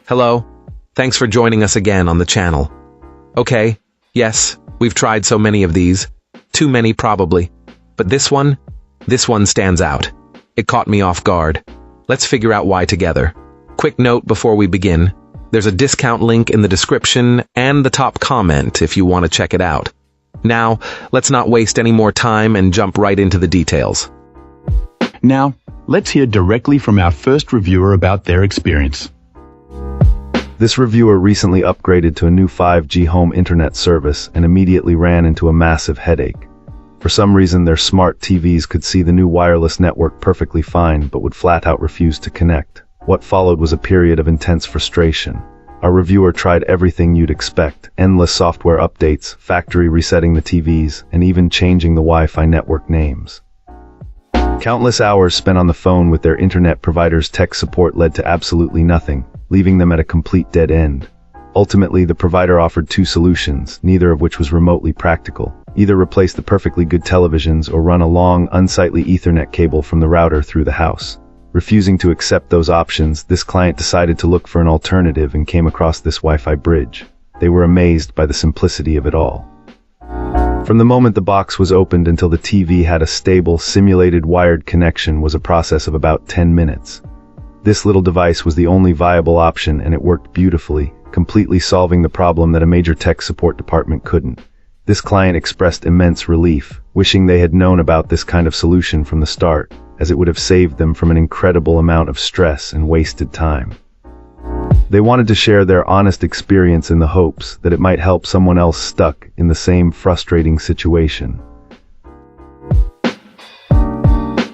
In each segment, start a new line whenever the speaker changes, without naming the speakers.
Hello. Thanks for joining us again on the channel. Okay, yes, we've tried so many of these. Too many probably. But this one stands out. It caught me off guard. Let's figure out why together. Quick note before we begin. There's a discount link in the description and the top comment if you want to check it out. Now, let's not waste any more time and jump right into the details.
Now, let's hear directly from our first reviewer about their experience.
This reviewer recently upgraded to a new 5G home internet service and immediately ran into a massive headache. For some reason, their smart TVs could see the new wireless network perfectly fine, but would flat out refuse to connect. What followed was a period of intense frustration. Our reviewer tried everything you'd expect: endless software updates, factory resetting the TVs, and even changing the Wi-Fi network names. Countless hours spent on the phone with their internet provider's tech support led to absolutely nothing, leaving them at a complete dead end. Ultimately, the provider offered two solutions, neither of which was remotely practical. Either replace the perfectly good televisions or run a long, unsightly Ethernet cable from the router through the house. Refusing to accept those options, this client decided to look for an alternative and came across this Wi-Fi bridge. They were amazed by the simplicity of it all. From the moment the box was opened until the TV had a stable, simulated wired connection was a process of about 10 minutes. This little device was the only viable option, and it worked beautifully, completely solving the problem that a major tech support department couldn't. This client expressed immense relief, wishing they had known about this kind of solution from the start, as it would have saved them from an incredible amount of stress and wasted time. They wanted to share their honest experience in the hopes that it might help someone else stuck in the same frustrating situation.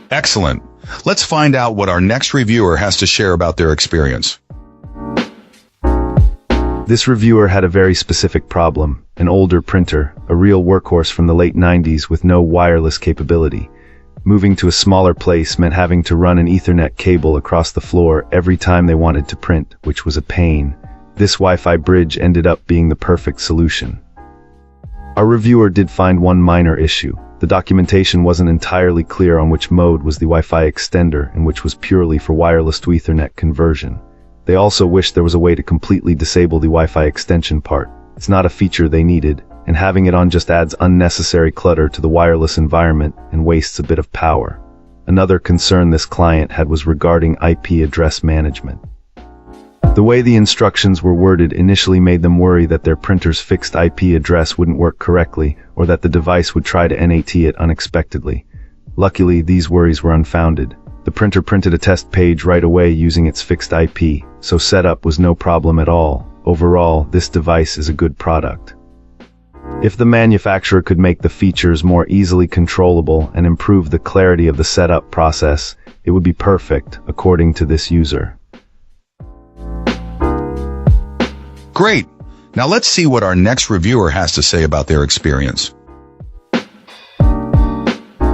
Excellent. Let's find out what our next reviewer has to share about their experience.
This reviewer had a very specific problem: an older printer, a real workhorse from the late 90s with no wireless capability. Moving to a smaller place meant having to run an Ethernet cable across the floor every time they wanted to print, which was a pain. This Wi-Fi bridge ended up being the perfect solution. Our reviewer did find one minor issue. The documentation wasn't entirely clear on which mode was the Wi-Fi extender and which was purely for wireless to Ethernet conversion. They also wished there was a way to completely disable the Wi-Fi extension part. It's not a feature they needed, and having it on just adds unnecessary clutter to the wireless environment and wastes a bit of power. Another concern this client had was regarding IP address management. The way the instructions were worded initially made them worry that their printer's fixed IP address wouldn't work correctly, or that the device would try to NAT it unexpectedly. Luckily, these worries were unfounded. The printer printed a test page right away using its fixed IP, so setup was no problem at all. Overall, this device is a good product. If the manufacturer could make the features more easily controllable and improve the clarity of the setup process, it would be perfect, according to this user.
Great. Now let's see what our next reviewer has to say about their experience.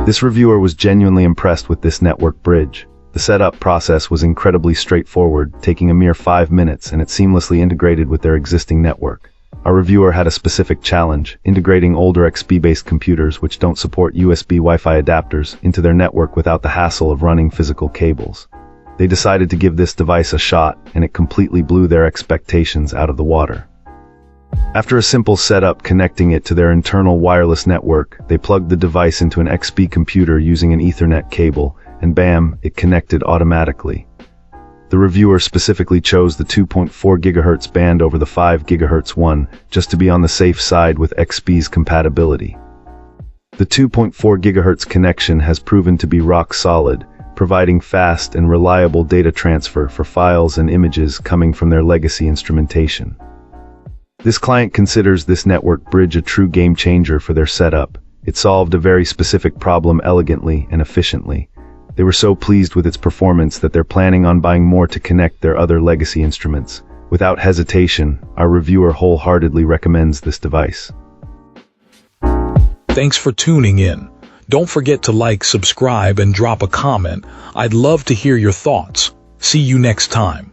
This reviewer was genuinely impressed with this network bridge. The setup process was incredibly straightforward, taking a mere 5 minutes, and it seamlessly integrated with their existing network. Our reviewer had a specific challenge: integrating older XP-based computers which don't support USB Wi-Fi adapters into their network without the hassle of running physical cables. They decided to give this device a shot, and it completely blew their expectations out of the water. After a simple setup connecting it to their internal wireless network, they plugged the device into an XP computer using an Ethernet cable, and bam, it connected automatically. The reviewer specifically chose the 2.4 GHz band over the 5 GHz one, just to be on the safe side with XP's compatibility. The 2.4 GHz connection has proven to be rock solid, providing fast and reliable data transfer for files and images coming from their legacy instrumentation. This client considers this network bridge a true game changer for their setup. It solved a very specific problem elegantly and efficiently. They were so pleased with its performance that they're planning on buying more to connect their other legacy instruments. Without hesitation, our reviewer wholeheartedly recommends this device.
Thanks for tuning in. Don't forget to like, subscribe, and drop a comment. I'd love to hear your thoughts. See you next time.